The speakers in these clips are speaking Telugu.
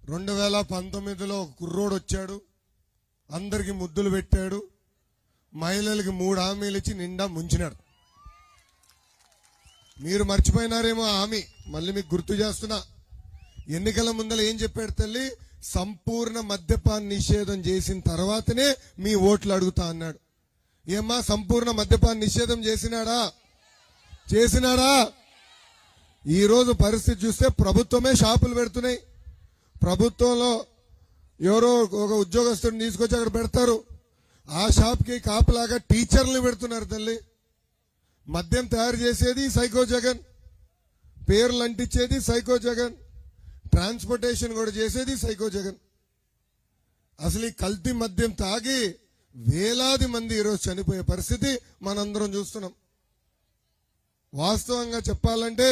2019లో ఒక కుర్రోడు వచ్చాడు, అందరికి ముద్దులు పెట్టాడు, మహిళలకి 3 హామీలు ఇచ్చి నిండా ముంచినాడు. మీరు మర్చిపోయినారేమో హామీ, మళ్ళీ మీకు గుర్తు చేస్తున్నా. ఎన్నికల ముందర ఏం చెప్పాడు తల్లి? సంపూర్ణ మద్యపాన నిషేధం చేసిన తర్వాతనే మీ ఓట్లు అడుగుతా అన్నాడు. ఏమ్మా, సంపూర్ణ మద్యపాన నిషేధం చేసినాడా? ఈ రోజు పరిస్థితి చూస్తే ప్రభుత్వమే షాపులు పెడుతున్నాయి. ప్రభుత్వంలో ఎవరో ఒక ఉద్యోగస్తుడిని తీసుకొచ్చి అక్కడ పెడతారు. ఆ షాప్కి కాపలాగా టీచర్లు పెడుతున్నారు తల్లి. మద్యం తయారు చేసేది సైకో జగన్, పేర్లు అంటించేది సైకో జగన్, ట్రాన్స్పోర్టేషన్ కూడా చేసేది సైకో జగన్. అసలు ఈ కల్తీ మద్యం తాగి వేలాది మంది ఈరోజు చనిపోయే పరిస్థితి మనందరం చూస్తున్నాం. వాస్తవంగా చెప్పాలంటే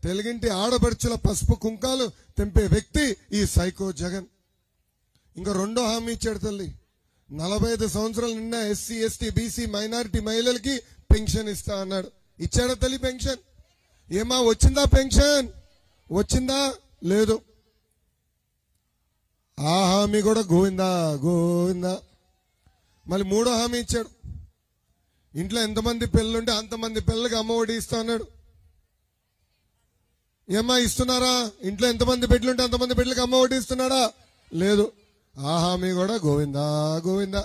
తెలుగింటి ఆడపడుచుల పసుపు కుంకాలు తెంపే వ్యక్తి ఈ సైకో జగన్. ఇంకా రెండో హామీ ఇచ్చాడు తల్లి. 45 సంవత్సరాలు నిన్న ఎస్సీ, ఎస్టీ, బీసీ, మైనారిటీ మహిళలకి పెన్షన్ ఇస్తా అన్నాడు. ఇచ్చాడా తల్లి పెన్షన్? ఏమా వచ్చిందా పెన్షన్? వచ్చిందా? లేదు. ఆ హామీ కూడా గోవిందా. మళ్ళీ మూడో హామీ ఇచ్చాడు. ఇంట్లో ఎంతమంది పిల్లలుంటే అంతమంది పిల్లలకి అమ్మఒడి ఇస్తా అన్నాడు. ఏమ్మా ఇస్తున్నారా? ఇంట్లో ఎంతమంది బిడ్డలుంటే అంతమంది బిడ్డలకి అమ్మఒడి ఇస్తున్నాడా? లేదు. ఆ హామీ కూడా గోవిందా.